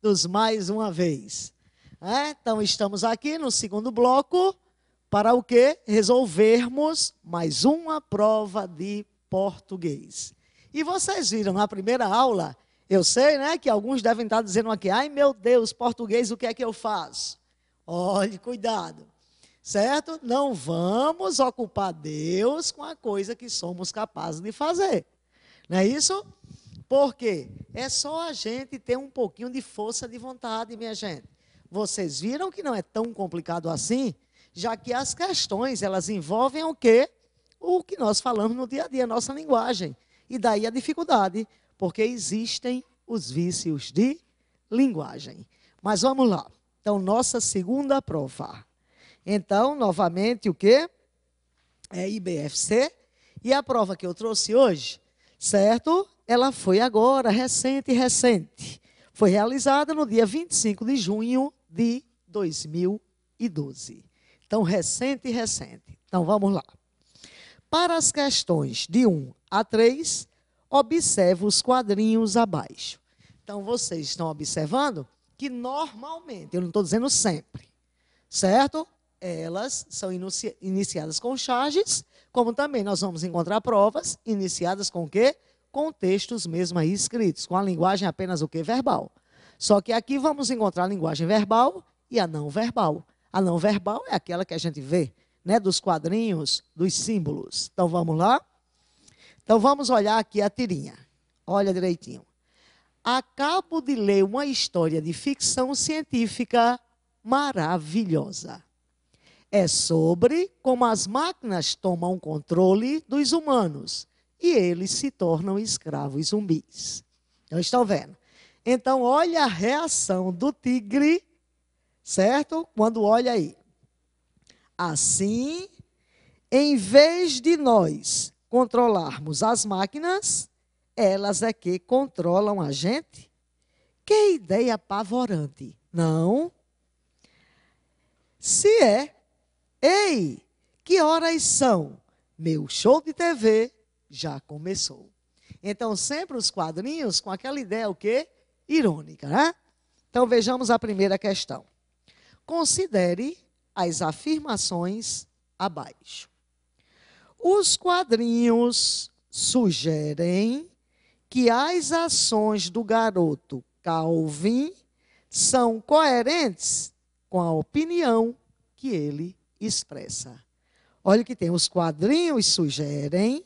bem-vindos mais uma vez. Então, estamos aqui no segundo bloco para o quê? Resolvermos mais uma prova de português. E vocês viram na primeira aula, eu sei, né, que alguns devem estar dizendo aqui, ai meu Deus, português, o que é que eu faço? Olhe, cuidado, certo? Não vamos ocupar Deus com a coisa que somos capazes de fazer. Não é isso? Porque é só a gente ter um pouquinho de força de vontade, minha gente. Vocês viram que não é tão complicado assim, já que as questões, elas envolvem o quê? O que nós falamos no dia a dia, nossa linguagem. E daí a dificuldade, porque existem os vícios de linguagem. Mas vamos lá. Então, nossa segunda prova. Então, novamente, o quê? É IBFC. E a prova que eu trouxe hoje, certo? Ela foi agora, recente. Foi realizada no dia 25 de junho de 2012. Então, recente. Então, vamos lá. Para as questões de 1 a 3, observe os quadrinhos abaixo. Então, vocês estão observando que normalmente, eu não estou dizendo sempre, certo? Elas são iniciadas com charges, como também nós vamos encontrar provas iniciadas com o quê? Com textos mesmo aí escritos, com a linguagem apenas o quê? Verbal. Só que aqui vamos encontrar a linguagem verbal e a não verbal. A não verbal é aquela que a gente vê, né, dos quadrinhos, dos símbolos. Então, vamos lá? Então, vamos olhar aqui a tirinha. Olha direitinho. Acabo de ler uma história de ficção científica maravilhosa. É sobre como as máquinas tomam controle dos humanos e eles se tornam escravos zumbis. Então, estão vendo? Então, olha a reação do tigre, certo? Quando olha aí. Assim, em vez de nós controlarmos as máquinas, elas é que controlam a gente? Que ideia apavorante, não? Se é, ei, que horas são? Meu show de TV já começou. Então, sempre os quadrinhos com aquela ideia, o quê? Irônica, né? Então, vejamos a primeira questão. Considere as afirmações abaixo. Os quadrinhos sugerem que as ações do garoto Calvin são coerentes com a opinião que ele expressa. Olha que tem, os quadrinhos sugerem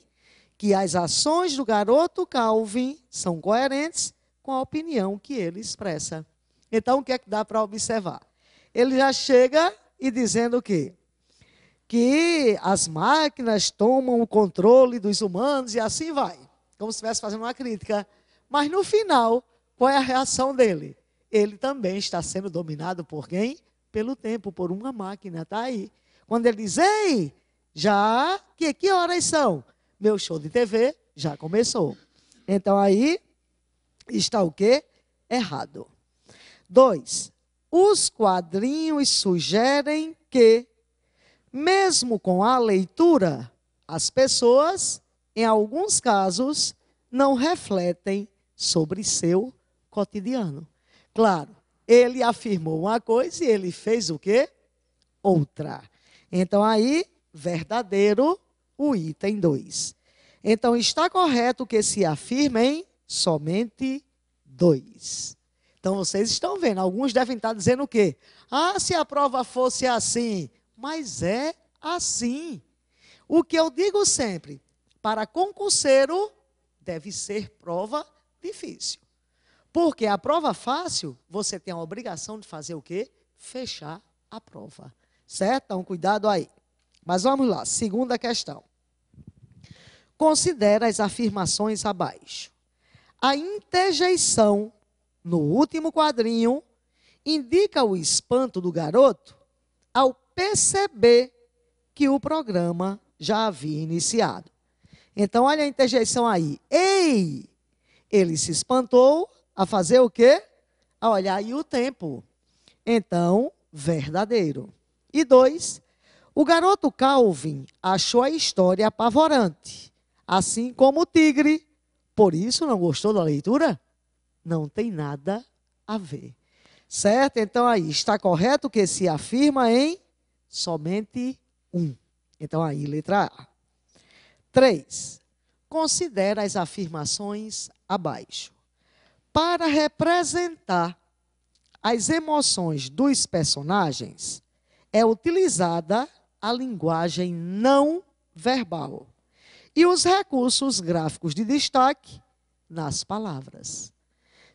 que as ações do garoto Calvin são coerentes com a opinião que ele expressa. Então, o que é que dá para observar? Ele já chega e dizendo o quê? Que as máquinas tomam o controle dos humanos e assim vai. Como se estivesse fazendo uma crítica. Mas no final, qual é a reação dele? Ele também está sendo dominado por quem? Pelo tempo, por uma máquina, está aí. Quando ele diz, ei, já, que horas são? Meu show de TV já começou. Então aí está o quê? Errado. 2. Os quadrinhos sugerem que, mesmo com a leitura, as pessoas, em alguns casos, não refletem sobre seu cotidiano. Claro, ele afirmou uma coisa e ele fez o quê? Outra. Então, aí, verdadeiro, o item 2. Então, está correto que se afirmem somente 2. Então, vocês estão vendo, alguns devem estar dizendo o quê? Ah, se a prova fosse assim. Mas é assim. O que eu digo sempre, para concurseiro, deve ser prova difícil. Porque a prova fácil, você tem a obrigação de fazer o quê? Fechar a prova. Certo? Então, cuidado aí. Mas vamos lá, segunda questão. Considere as afirmações abaixo. A interjeição no último quadrinho indica o espanto do garoto ao perceber que o programa já havia iniciado. Então, olha a interjeição aí. Ei! Ele se espantou a fazer o quê? A olhar aí o tempo. Então, verdadeiro. E 2, o garoto Calvin achou a história apavorante, assim como o tigre. Por isso, não gostou da leitura? Não tem nada a ver. Certo? Então aí, está correto que se afirma em somente um. Então aí, letra A. 3. Considera as afirmações abaixo. Para representar as emoções dos personagens, é utilizada a linguagem não verbal e os recursos gráficos de destaque nas palavras.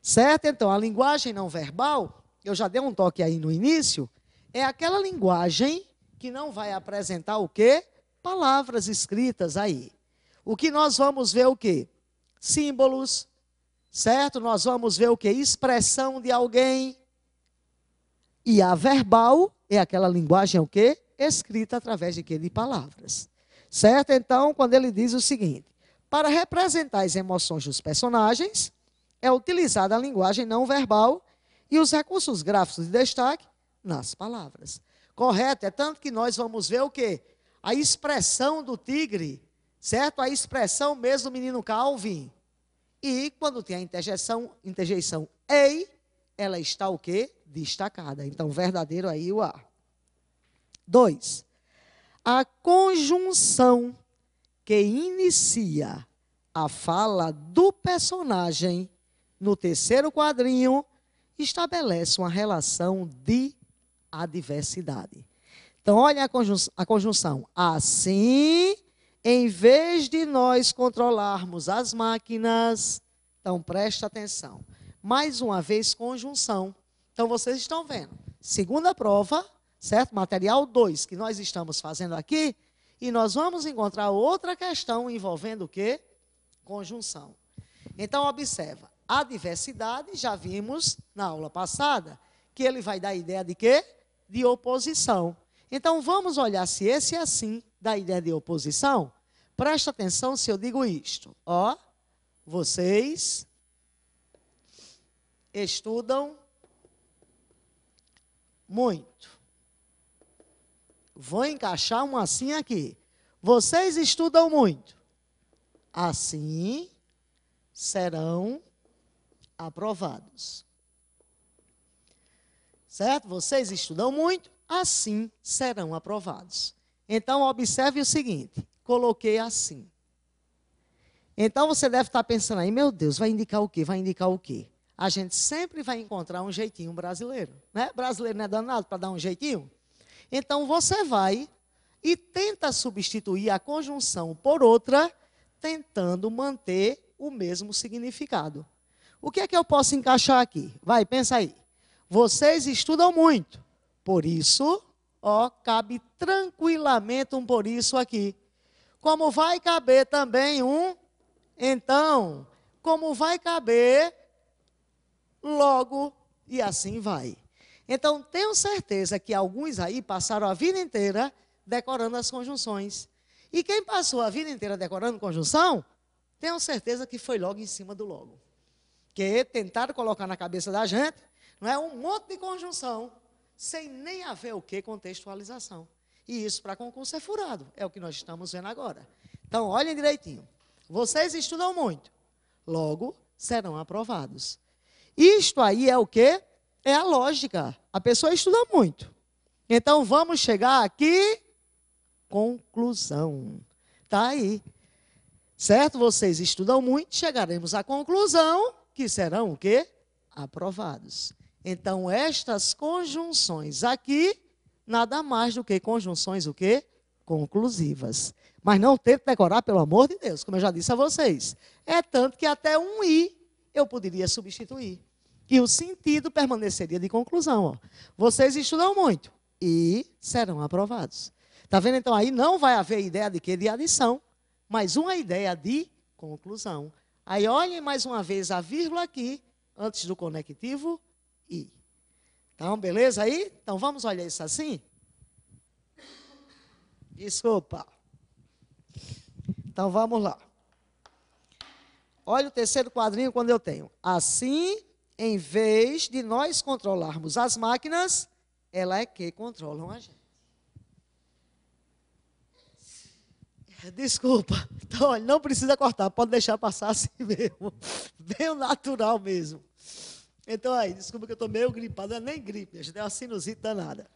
Certo? Então, a linguagem não verbal, eu já dei um toque aí no início, é aquela linguagem que não vai apresentar o quê? Palavras escritas aí. O que nós vamos ver o quê? Símbolos, certo? Nós vamos ver o quê? Expressão de alguém. E a verbal é aquela linguagem o quê? Escrita através de quê? De palavras. Certo? Então, quando ele diz o seguinte, para representar as emoções dos personagens, é utilizada a linguagem não verbal e os recursos gráficos de destaque nas palavras. Correto? É tanto que nós vamos ver o quê? A expressão do tigre, certo? A expressão mesmo do menino Calvin. E quando tem a interjeição ei, ela está o quê? Destacada. Então, verdadeiro aí o A. 2. A conjunção que inicia a fala do personagem no terceiro quadrinho estabelece uma relação de adversidade. Então, olha a conjunção. Assim, em vez de nós controlarmos as máquinas, então presta atenção. Mais uma vez, conjunção. Então, vocês estão vendo. Segunda prova, certo? Material 2 que nós estamos fazendo aqui. E nós vamos encontrar outra questão envolvendo o quê? Conjunção. Então, observa. A diversidade, já vimos na aula passada, que ele vai dar a ideia de quê? De oposição. Então, vamos olhar se esse assim dá a ideia de oposição. Presta atenção se eu digo isto. Ó, vocês estudam muito. Vou encaixar um assim aqui. Vocês estudam muito. Assim serão aprovados. Certo? Vocês estudam muito, assim serão aprovados. Então, observe o seguinte, coloquei assim. Então, você deve estar pensando aí, meu Deus, vai indicar o quê? Vai indicar o quê? A gente sempre vai encontrar um jeitinho brasileiro, né? Brasileiro não é danado para dar um jeitinho? Então, você vai e tenta substituir a conjunção por outra, tentando manter o mesmo significado. O que é que eu posso encaixar aqui? Vai, pensa aí. Vocês estudam muito, por isso, ó, cabe tranquilamente um por isso aqui. Como vai caber também um, então, como vai caber, logo, e assim vai. Então, tenho certeza que alguns aí passaram a vida inteira decorando as conjunções. E quem passou a vida inteira decorando conjunção, tenho certeza que foi logo em cima do logo. Que tentaram colocar na cabeça da gente, não é, um monte de conjunção, sem nem haver o que? Contextualização. E isso para concurso é furado, é o que nós estamos vendo agora. Então, olhem direitinho. Vocês estudam muito, logo serão aprovados. Isto aí é o quê? É a lógica. A pessoa estuda muito. Então, vamos chegar aqui, conclusão. Está aí. Certo? Vocês estudam muito, chegaremos à conclusão que serão o quê? Aprovados. Então, estas conjunções aqui, nada mais do que conjunções o quê? Conclusivas. Mas não tente decorar, pelo amor de Deus, como eu já disse a vocês. É tanto que até um i eu poderia substituir. E o sentido permaneceria de conclusão. Ó. Vocês estudam muito e serão aprovados. Está vendo? Então, aí não vai haver ideia de quê? De adição, mas uma ideia de conclusão. Aí, olhem mais uma vez a vírgula aqui, antes do conectivo i. Então, beleza aí? Então, vamos olhar isso assim? Desculpa. Então, vamos lá. Olha o terceiro quadrinho quando eu tenho. Assim, em vez de nós controlarmos as máquinas, ela é que controlam a gente. Desculpa. Então, olha, não precisa cortar, pode deixar passar assim mesmo. Bem natural mesmo. Então aí, desculpa que eu estou meio gripado, não é nem gripe, a gente tem uma sinusite danada.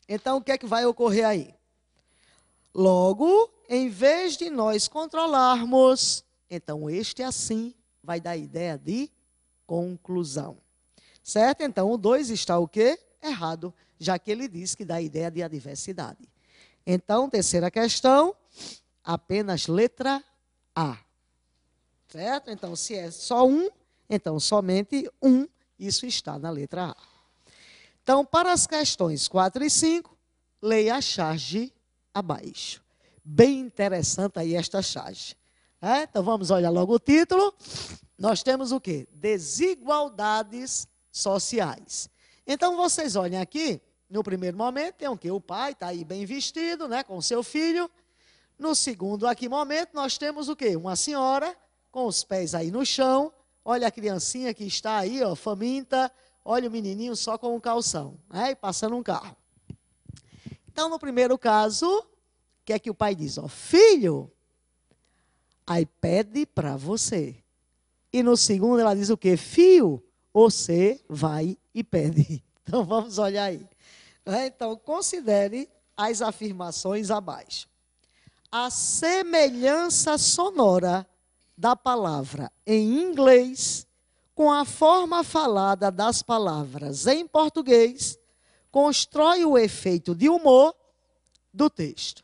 Então o que é que vai ocorrer aí? Logo, em vez de nós controlarmos, então este assim vai dar ideia de conclusão. Certo? Então o 2 está o quê? Errado, já que ele diz que dá ideia de adversidade. Então, terceira questão, apenas letra A. Certo? Então, se é só um, então somente um, isso está na letra A. Então, para as questões 4 e 5, leia a charge abaixo. Bem interessante aí esta charge. Então, vamos olhar logo o título. Nós temos o quê? Desigualdades sociais. Então, vocês olhem aqui, no primeiro momento, tem o quê? O pai está aí bem vestido, né, com seu filho. No segundo aqui momento, nós temos o quê? Uma senhora com os pés aí no chão. Olha a criancinha que está aí, ó, faminta. Olha o menininho só com um calção, né, e passando um carro. Então, no primeiro caso, o que é que o pai diz? Ó, filho, aí pede para você. E no segundo ela diz o quê? Filho, você vai e pede. Então, vamos olhar aí. Então, considere as afirmações abaixo. A semelhança sonora da palavra em inglês com a forma falada das palavras em português constrói o efeito de humor do texto.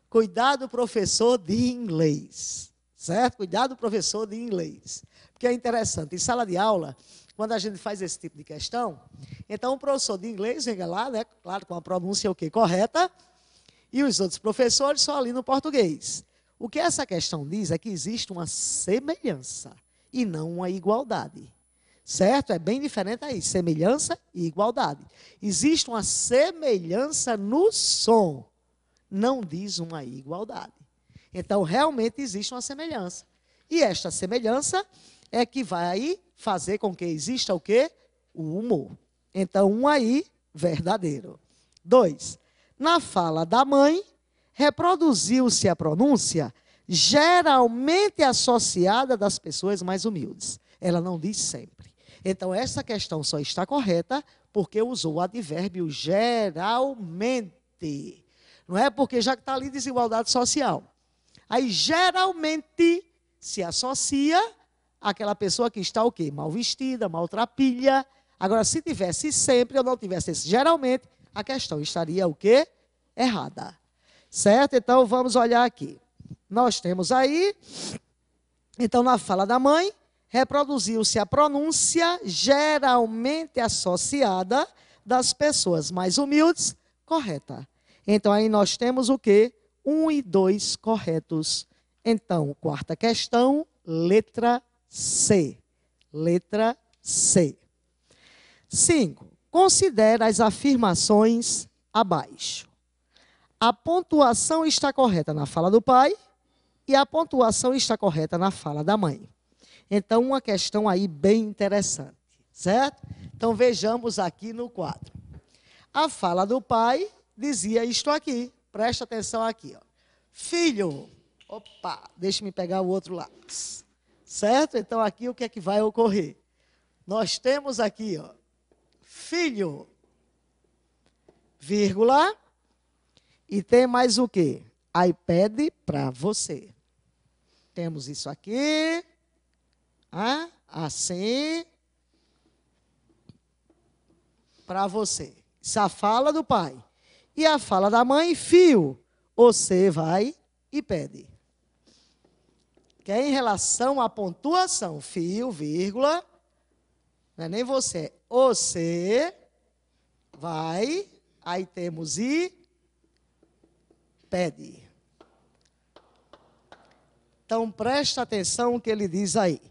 Cuidado, professor de inglês. Certo? Cuidado, professor de inglês. Porque é interessante, em sala de aula, quando a gente faz esse tipo de questão, então o professor de inglês vem lá, né, claro, com a pronúncia o quê? Correta, e os outros professores só ali no português. O que essa questão diz é que existe uma semelhança e não uma igualdade. Certo? É bem diferente aí, semelhança e igualdade. Existe uma semelhança no som, não diz uma igualdade. Então, realmente existe uma semelhança. E esta semelhança é que vai fazer com que exista o quê? O humor. Então, um aí, verdadeiro. 2. Na fala da mãe, reproduziu-se a pronúncia geralmente associada das pessoas mais humildes. Ela não diz sempre. Então, essa questão só está correta porque usou o advérbio geralmente. Não é porque já está ali desigualdade social. Aí, geralmente, se associa àquela pessoa que está o quê? Mal vestida, maltrapilha. Agora, se tivesse sempre ou não tivesse esse geralmente, a questão estaria o quê? Errada. Certo? Então, vamos olhar aqui. Nós temos aí, então, na fala da mãe, reproduziu-se a pronúncia geralmente associada das pessoas mais humildes, correta. Então, aí nós temos o quê? 1 e 2 corretos. Então, quarta questão, letra C. Letra C. 5. Considere as afirmações abaixo. A pontuação está correta na fala do pai e a pontuação está correta na fala da mãe. Então, uma questão aí bem interessante, certo? Então, vejamos aqui no quadro. A fala do pai dizia isto aqui. Presta atenção aqui, ó. Filho, opa, deixa-me pegar o outro lápis. Certo? Então, aqui o que é que vai ocorrer? Nós temos aqui, ó, filho, vírgula, e tem mais o quê? iPad para você. Temos isso aqui, assim, para você. Isso é a fala do pai. E a fala da mãe, filho, você vai e pede. Que é em relação à pontuação, fio, vírgula, não é nem você, você vai, aí temos e pede. Então, presta atenção no que ele diz aí.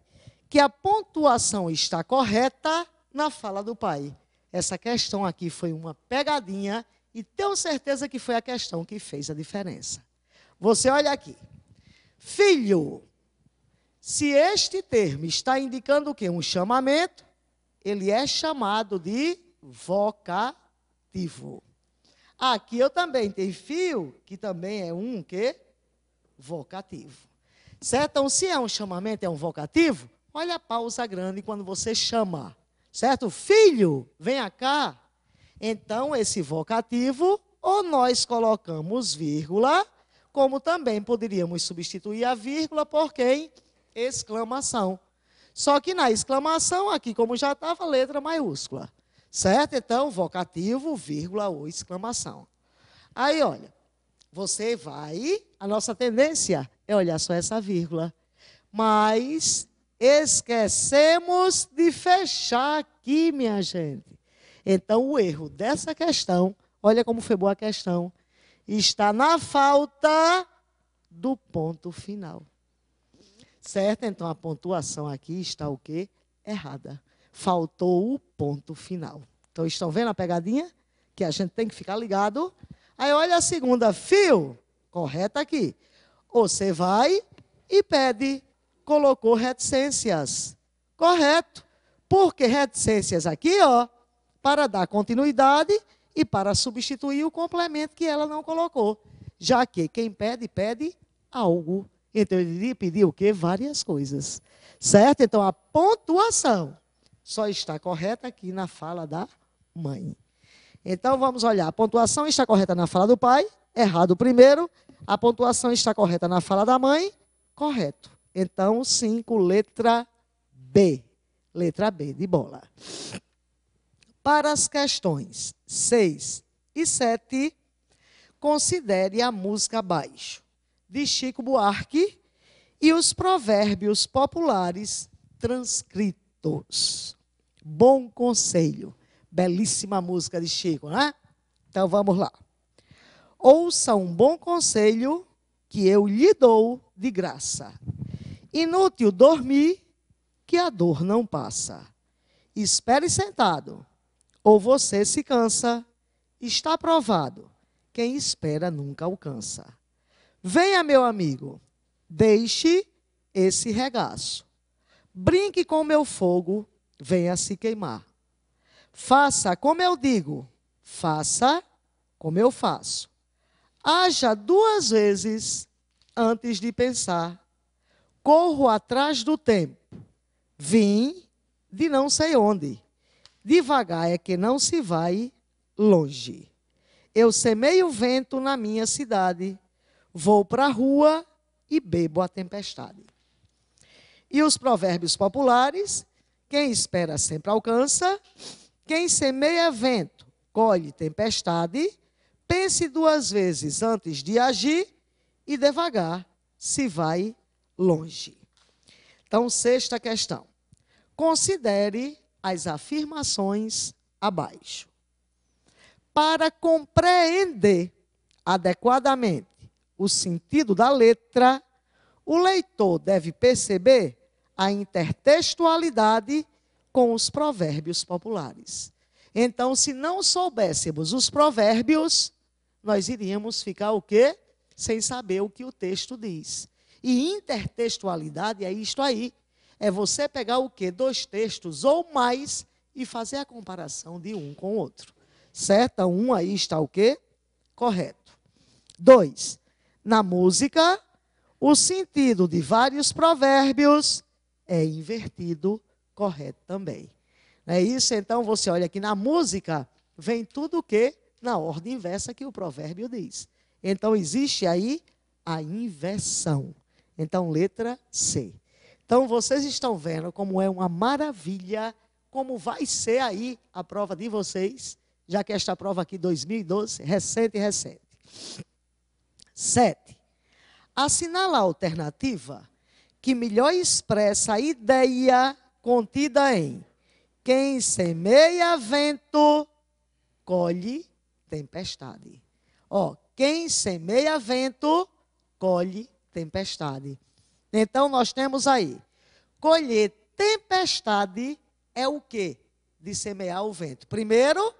Que a pontuação está correta na fala do pai. Essa questão aqui foi uma pegadinha e tenho certeza que foi a questão que fez a diferença. Você olha aqui. Filho, se este termo está indicando o quê? Um chamamento, ele é chamado de vocativo. Aqui eu também tenho filho, que também é um quê? Vocativo. Certo? Então, se é um chamamento, é um vocativo, olha a pausa grande quando você chama. certo? Filho, venha cá. Então, esse vocativo, ou nós colocamos vírgula, como também poderíamos substituir a vírgula por quem? Exclamação. Só que na exclamação, aqui como já estava, letra maiúscula. Certo? Então, vocativo, vírgula ou exclamação. Aí, olha, você vai... A nossa tendência é olhar só essa vírgula. Mas esquecemos de fechar aqui, minha gente. Então, o erro dessa questão, olha como foi boa a questão, está na falta do ponto final. Certo? Então, a pontuação aqui está o quê? Errada. Faltou o ponto final. Então, estão vendo a pegadinha? Que a gente tem que ficar ligado. Aí, olha a segunda. Fio, correta aqui. Você vai e pede, colocou reticências. Correto. Porque reticências aqui, ó, para dar continuidade e para substituir o complemento que ela não colocou. Já que quem pede, pede algo. Então, ele iria pedir o quê? Várias coisas. Certo? Então, a pontuação só está correta aqui na fala da mãe. Então, vamos olhar. A pontuação está correta na fala do pai. Errado o primeiro. A pontuação está correta na fala da mãe. Correto. Então, 5, letra B. Letra B de bola. Para as questões 6 e 7, considere a música abaixo, de Chico Buarque, e os provérbios populares transcritos. Bom conselho. Belíssima música de Chico, né? Então, vamos lá. Ouça um bom conselho que eu lhe dou de graça. Inútil dormir, que a dor não passa. Espere sentado, ou você se cansa. Está provado, quem espera nunca alcança. Venha, meu amigo, deixe esse regaço. Brinque com meu fogo, venha se queimar. Faça como eu digo, faça como eu faço. Haja 2 vezes antes de pensar. Corro atrás do tempo. Vim de não sei onde. Devagar é que não se vai longe. Eu semeio o vento na minha cidade. Vou para a rua e bebo a tempestade. E os provérbios populares, quem espera sempre alcança. Quem semeia vento, colhe tempestade. Pense 2 vezes antes de agir e devagar se vai longe. Então, 6ª questão. Considere as afirmações abaixo. Para compreender adequadamente o sentido da letra, o leitor deve perceber a intertextualidade com os provérbios populares. Então, se não soubéssemos os provérbios, nós iríamos ficar o quê? Sem saber o que o texto diz. E intertextualidade é isto aí. É você pegar o quê? 2 textos ou mais e fazer a comparação de um com o outro. Certo? Um aí está o quê? Correto. 2. Na música, o sentido de vários provérbios é invertido. Correto também. Não é isso? Então, você olha aqui na música, vem tudo o quê? Na ordem inversa que o provérbio diz. Então, existe aí a inversão. Então, letra C. Então, vocês estão vendo como é uma maravilha, como vai ser aí a prova de vocês, já que esta prova aqui, 2012, recente. 7. Assinala a alternativa que melhor expressa a ideia contida em quem semeia vento, colhe tempestade. Ó, quem semeia vento, colhe tempestade. Então, nós temos aí, colher tempestade é o quê? De semear o vento. Primeiro,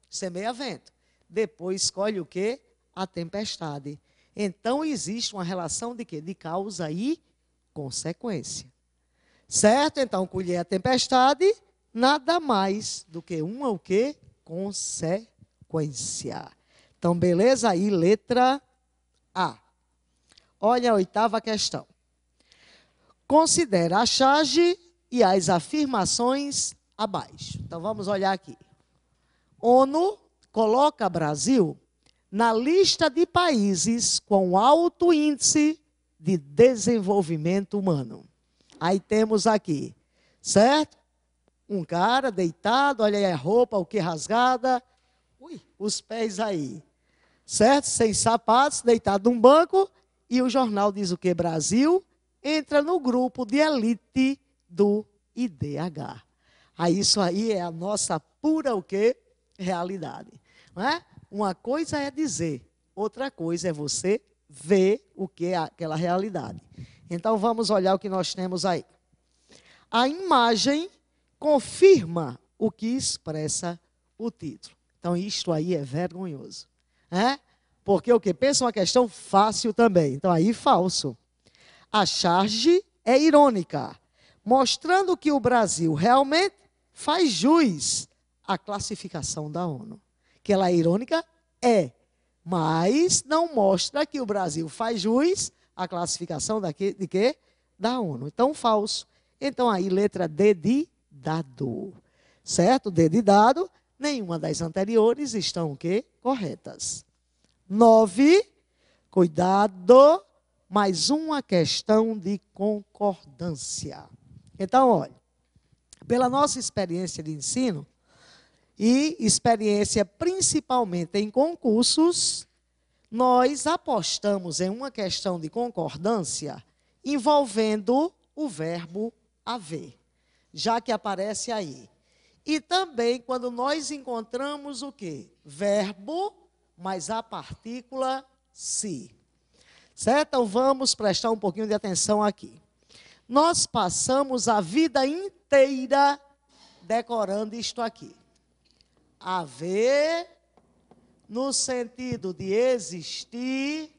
semeia vento. Depois, colhe o quê? A tempestade. Então, existe uma relação de quê? De causa e consequência. Certo? Então, colher a tempestade, nada mais do que uma o quê? Consequência. Então, beleza? Aí, letra A. Olha a 8ª questão. Considera a charge e as afirmações abaixo. Então, vamos olhar aqui. ONU coloca Brasil na lista de países com alto índice de desenvolvimento humano. Aí temos aqui, certo? Um cara deitado, olha aí a roupa, o que rasgada. Ui, os pés aí, certo? Sem sapatos, deitado num banco. E o jornal diz o que? Brasil entra no grupo de elite do IDH. Aí isso aí é a nossa pura o quê? Realidade. Não é? Uma coisa é dizer, outra coisa é você ver o que é aquela realidade. Então vamos olhar o que nós temos aí. A imagem confirma o que expressa o título. Então isto aí é vergonhoso. Porque o que? Pensa uma questão fácil também. Então aí falso. A charge é irônica, mostrando que o Brasil realmente faz jus à classificação da ONU. Que ela é irônica? É. Mas não mostra que o Brasil faz jus à classificação de quê? Da ONU. Então, falso. Então, aí, letra D de dado. Certo? D de dado. Nenhuma das anteriores estão o quê? Corretas. 9. Cuidado. Mais uma questão de concordância. Então, olha. Pela nossa experiência de ensino, e experiência principalmente em concursos, nós apostamos em uma questão de concordância envolvendo o verbo haver, já que aparece aí. E também quando nós encontramos o quê? Verbo, mais a partícula se. Certo? Então vamos prestar um pouquinho de atenção aqui. Nós passamos a vida inteira decorando isto aqui. Haver, no sentido de existir,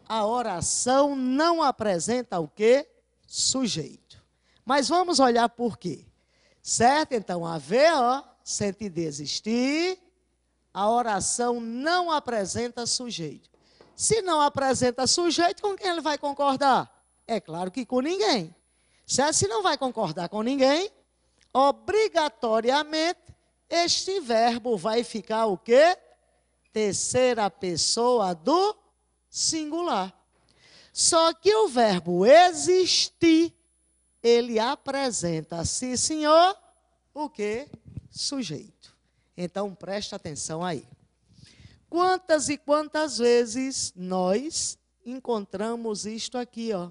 a oração não apresenta o quê? Sujeito. Mas vamos olhar por quê. Certo? Então, haver, sentido de existir, a oração não apresenta sujeito. Se não apresenta sujeito, com quem ele vai concordar? É claro que com ninguém. Certo? Se não vai concordar com ninguém, obrigatoriamente, este verbo vai ficar o quê? Terceira pessoa do singular. Só que o verbo existir, ele apresenta, sim senhor, o quê? Sujeito. Então, presta atenção aí. Quantas e quantas vezes nós encontramos isto aqui, ó?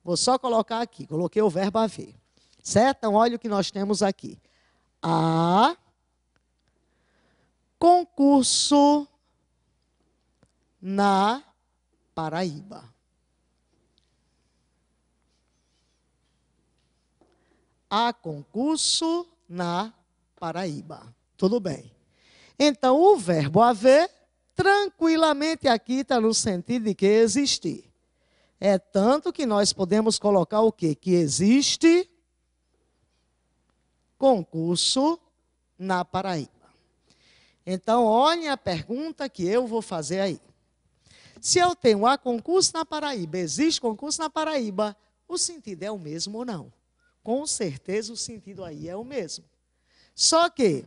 Vou só colocar aqui, coloquei o verbo haver. Certo? Então, olha o que nós temos aqui. A concurso na Paraíba. A concurso na Paraíba. Tudo bem. Então, o verbo haver, tranquilamente aqui está no sentido de que existir. É tanto que nós podemos colocar o quê? Que existe concurso na Paraíba. Então, olhem a pergunta que eu vou fazer aí. Se eu tenho a concurso na Paraíba, existe concurso na Paraíba, o sentido é o mesmo ou não? Com certeza o sentido aí é o mesmo. Só que,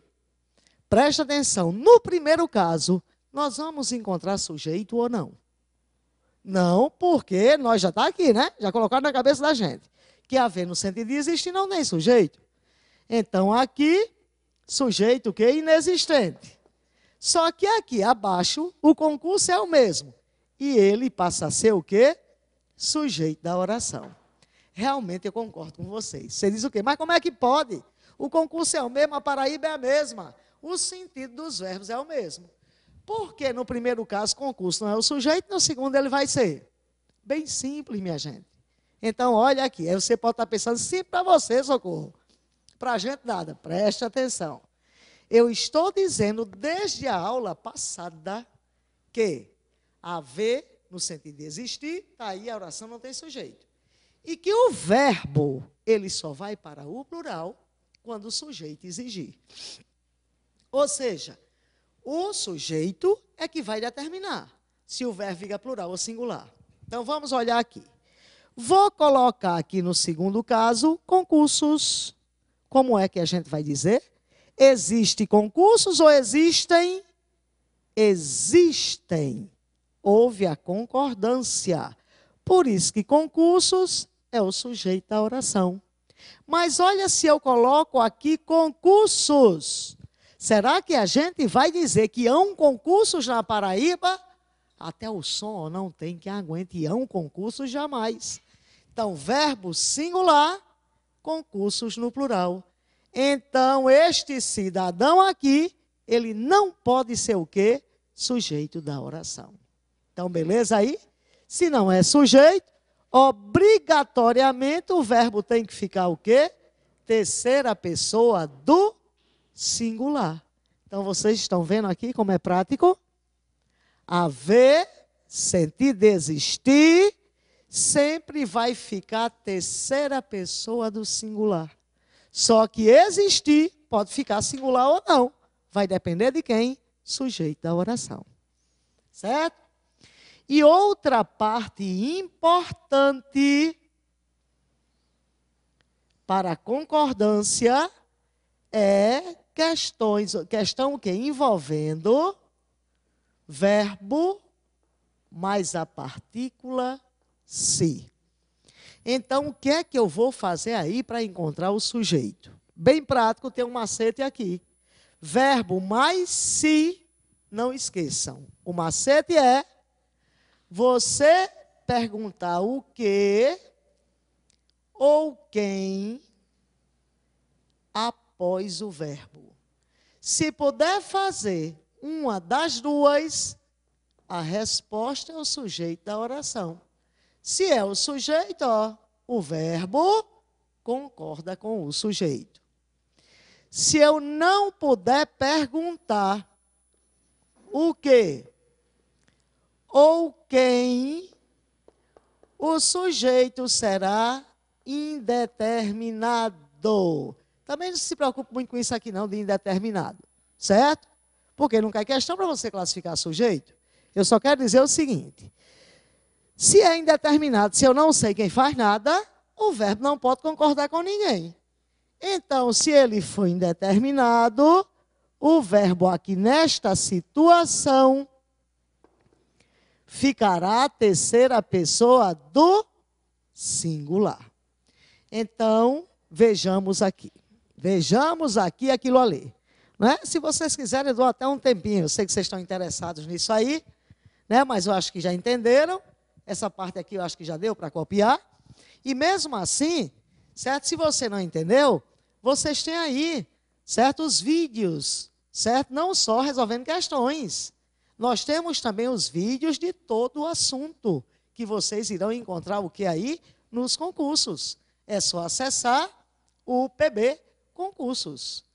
presta atenção, no primeiro caso, nós vamos encontrar sujeito ou não? Não, porque nós já está aqui, né? Já colocaram na cabeça da gente. Que haver no sentido de existir não tem sujeito. Então, aqui, sujeito o quê? Inexistente. Só que aqui abaixo, o concurso é o mesmo. E ele passa a ser o quê? Sujeito da oração. Realmente eu concordo com vocês. Você diz o quê? Mas como é que pode? O concurso é o mesmo, a Paraíba é a mesma. O sentido dos verbos é o mesmo. Porque no primeiro caso, concurso não é o sujeito, no segundo ele vai ser. Bem simples, minha gente. Então, olha aqui. Aí você pode estar pensando, sim, para você, Socorro. Para a gente nada. Preste atenção. Eu estou dizendo desde a aula passada que haver, no sentido de existir, está aí a oração não tem sujeito. E que o verbo, ele só vai para o plural quando o sujeito exigir. Ou seja, o sujeito é que vai determinar se o verbo fica plural ou singular. Então, vamos olhar aqui. Vou colocar aqui no segundo caso, concursos. como é que a gente vai dizer? Existem concursos ou existem? Existem. Houve a concordância. Por isso que concursos é o sujeito da oração. Mas olha, se eu coloco aqui concursos, será que a gente vai dizer que há concursos na Paraíba? Até o som não tem que aguente há concursos jamais. Então, verbo singular, concursos no plural. Então, este cidadão aqui, ele não pode ser o quê? Sujeito da oração. Então, beleza aí? Se não é sujeito, obrigatoriamente o verbo tem que ficar o quê? Terceira pessoa do singular. Então, vocês estão vendo aqui como é prático? Haver, sentir, desistir, sempre vai ficar terceira pessoa do singular. Só que existir pode ficar singular ou não. Vai depender de quem? Sujeito da oração. Certo? E outra parte importante para a concordância é questão o quê? Envolvendo verbo mais a partícula se. Então, o que é que eu vou fazer aí para encontrar o sujeito? Bem prático, tem um macete aqui. Verbo mais se, não esqueçam. O macete é você perguntar o que ou quem após o verbo. Se puder fazer uma das duas, a resposta é o sujeito da oração. Se é o sujeito, ó, o verbo concorda com o sujeito. Se eu não puder perguntar o que ou quem, o sujeito será indeterminado. Também não se preocupe muito com isso aqui não, de indeterminado. Certo? Porque não cai questão para você classificar sujeito. Eu só quero dizer o seguinte. Se é indeterminado, se eu não sei quem faz nada, o verbo não pode concordar com ninguém. Então, se ele for indeterminado, o verbo aqui nesta situação ficará a terceira pessoa do singular. Então, vejamos aqui. Vejamos aqui aquilo ali. Né? Se vocês quiserem, eu dou até um tempinho. Eu sei que vocês estão interessados nisso aí, né? Mas eu acho que já entenderam. Essa parte aqui eu acho que já deu para copiar. E mesmo assim, certo? Se você não entendeu, vocês têm aí, certo? Os vídeos, certo? Não só resolvendo questões. Nós temos também os vídeos de todo o assunto, que vocês irão encontrar o que aí? Nos concursos. É só acessar o PB Concursos.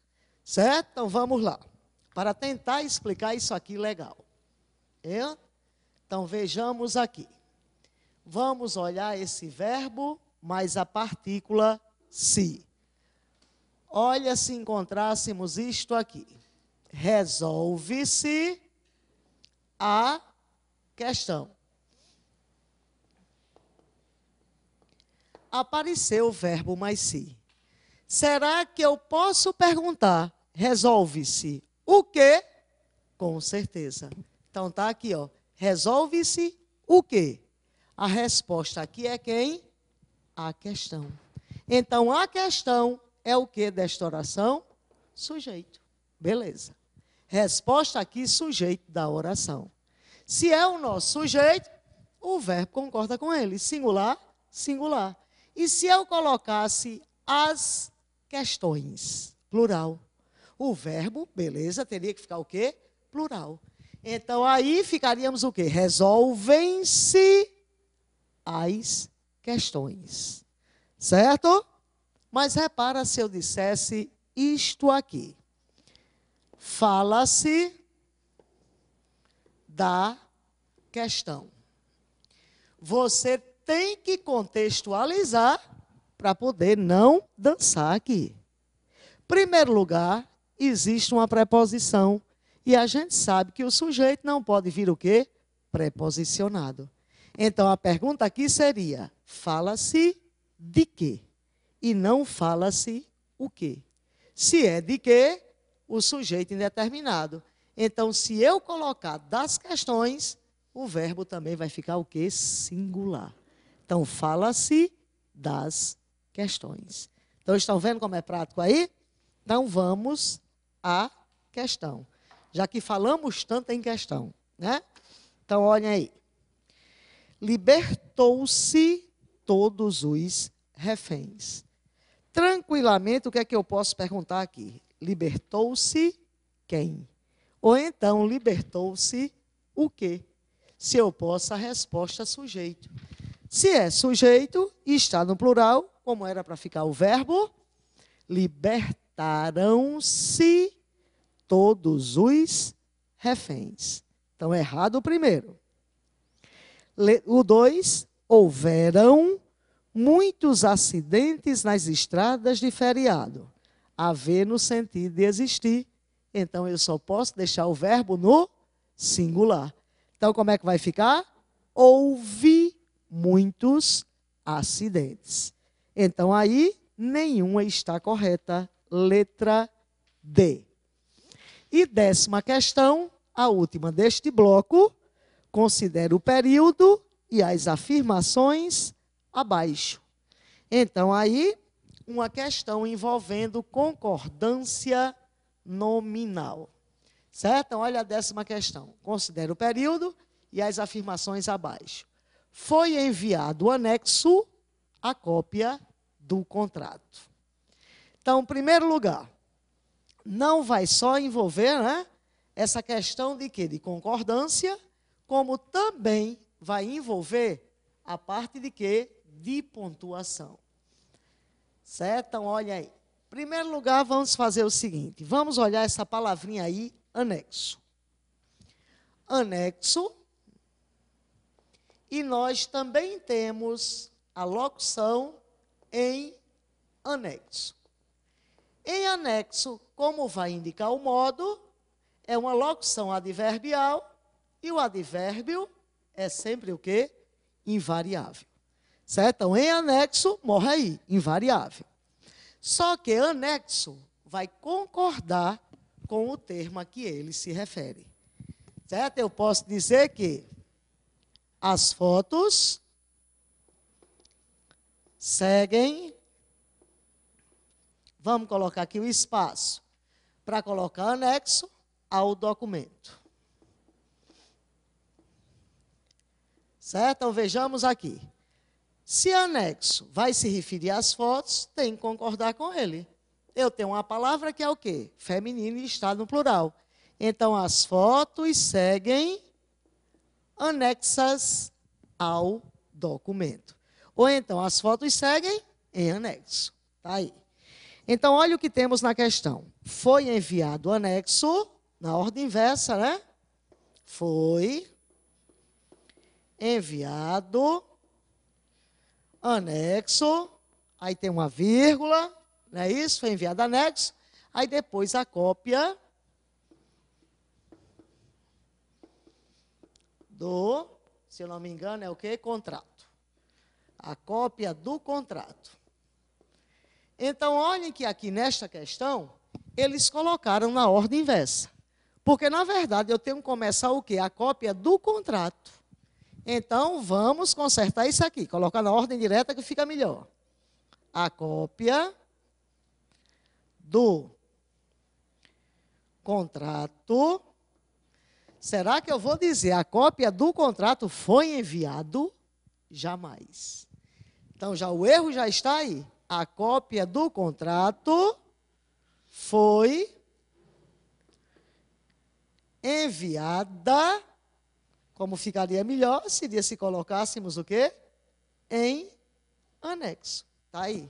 Certo? Então vamos lá. Para tentar explicar isso aqui legal. Então vejamos aqui. Vamos olhar esse verbo mais a partícula se. Olha, se encontrássemos isto aqui. Resolve-se a questão. Apareceu o verbo mais se. Será que eu posso perguntar, resolve-se o quê? Com certeza. Então tá aqui, ó. Resolve-se o quê? A resposta aqui é quem? A questão. Então a questão é o que desta oração? Sujeito. Beleza. Resposta aqui, sujeito da oração. Se é o nosso sujeito, o verbo concorda com ele. Singular, singular. E se eu colocasse as questões, plural, o verbo, beleza, teria que ficar o quê? Plural. Então, aí ficaríamos o quê? Resolvem-se as questões. Certo? Mas repara se eu dissesse isto aqui. Fala-se da questão. Você tem que contextualizar para poder não dançar aqui. Primeiro lugar, existe uma preposição. E a gente sabe que o sujeito não pode vir o quê? Preposicionado. Então, a pergunta aqui seria, fala-se de quê? E não fala-se o quê. Se é de quê, o sujeito indeterminado. Então, se eu colocar das questões, o verbo também vai ficar o quê? Singular. Então, fala-se das questões. Então, estão vendo como é prático aí? Então, vamos à questão. Já que falamos tanto em questão, né? Então, olhem aí. Libertou-se todos os reféns. Tranquilamente, o que é que eu posso perguntar aqui? Libertou-se quem? Ou então, libertou-se o quê? Se eu posso, a resposta sujeito. Se é sujeito e está no plural, como era para ficar o verbo? Libertaram-se todos os reféns. Então, errado o primeiro. O 2, houveram muitos acidentes nas estradas de feriado. Haver no sentido de existir. Então, eu só posso deixar o verbo no singular. Então, como é que vai ficar? Houve muitos acidentes. Então, aí, nenhuma está correta. Letra D. E 10ª questão, a última deste bloco, considera o período e as afirmações abaixo. Então, aí, uma questão envolvendo concordância nominal. Certo? Então, olha a 10ª questão. Considera o período e as afirmações abaixo. Foi enviado o anexo à cópia do contrato. Então, em primeiro lugar, não vai só envolver, né, essa questão de quê? De concordância, como também vai envolver a parte de quê? De pontuação. Certo? Então, olha aí. Em primeiro lugar, vamos fazer o seguinte. Vamos olhar essa palavrinha aí, anexo. Anexo. E nós também temos a locução em anexo. Em anexo, como vai indicar o modo, é uma locução adverbial e o advérbio é sempre o quê? Invariável. Certo? Então, em anexo, morre aí, invariável. Só que anexo vai concordar com o termo a que ele se refere. Certo? Eu posso dizer que as fotos seguem. Vamos colocar aqui o espaço para colocar anexo ao documento. Certo? Então, vejamos aqui. Se anexo vai se referir às fotos, tem que concordar com ele. Eu tenho uma palavra que é o quê? Feminino e está no plural. Então, as fotos seguem anexas ao documento. Ou então, as fotos seguem em anexo. Está aí. Então, olha o que temos na questão. Foi enviado o anexo, na ordem inversa, né? Foi enviado anexo, aí tem uma vírgula, não é isso? Foi enviado anexo, aí depois a cópia do, se eu não me engano, é o quê? Contrato. A cópia do contrato. Então, olhem que aqui nesta questão, eles colocaram na ordem inversa. Porque, na verdade, eu tenho que começar o quê? A cópia do contrato. Então, vamos consertar isso aqui. Colocar na ordem direta que fica melhor. A cópia do contrato. Será que eu vou dizer a cópia do contrato foi enviado? Jamais. Então, já o erro já está aí. A cópia do contrato foi enviada. Como ficaria melhor seria se colocássemos o quê? Em anexo. Está aí.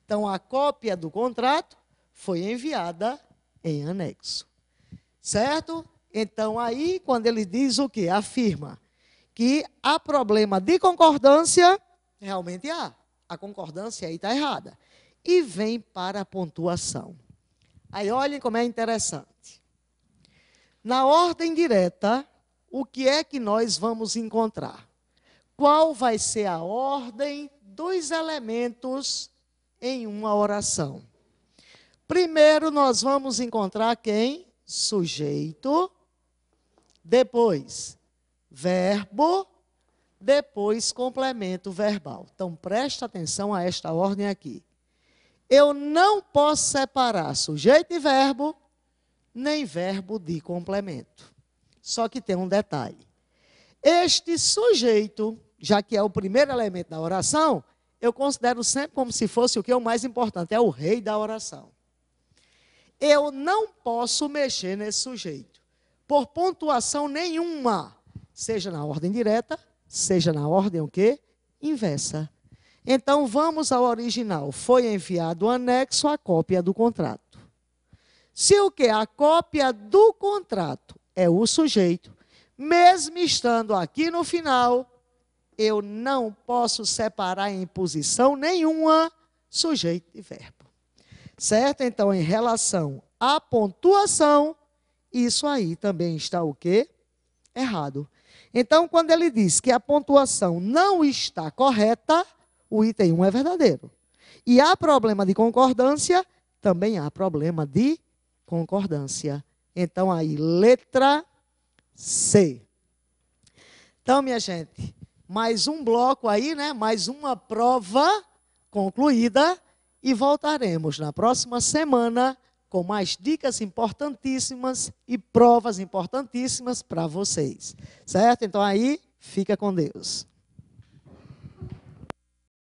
Então, a cópia do contrato foi enviada em anexo. Certo? Então, aí, quando ele diz o quê? Afirma que há problema de concordância, realmente há. A concordância aí está errada. E vem para a pontuação. Aí, olhem como é interessante. Na ordem direta, o que é que nós vamos encontrar? Qual vai ser a ordem dos elementos em uma oração? Primeiro nós vamos encontrar quem? Sujeito, depois verbo, depois complemento verbal. Então presta atenção a esta ordem aqui. Eu não posso separar sujeito e verbo, nem verbo de complemento. Só que tem um detalhe. Este sujeito, já que é o primeiro elemento da oração, eu considero sempre como se fosse o que é o mais importante, é o rei da oração. Eu não posso mexer nesse sujeito, por pontuação nenhuma, seja na ordem direta, seja na ordem o quê? Inversa. Então, vamos ao original. Foi enviado o anexo à cópia do contrato. Se o quê? A cópia do contrato é o sujeito, mesmo estando aqui no final, eu não posso separar em posição nenhuma sujeito e verbo. Certo? Então, em relação à pontuação, isso aí também está o quê? Errado. Então, quando ele diz que a pontuação não está correta, o item 1 é verdadeiro. E há problema de concordância, também há problema de concordância. Então, aí, letra C. Então, minha gente, mais um bloco aí, né? Mais uma prova concluída. E voltaremos na próxima semana com mais dicas importantíssimas e provas importantíssimas para vocês. Certo? Então aí, fica com Deus.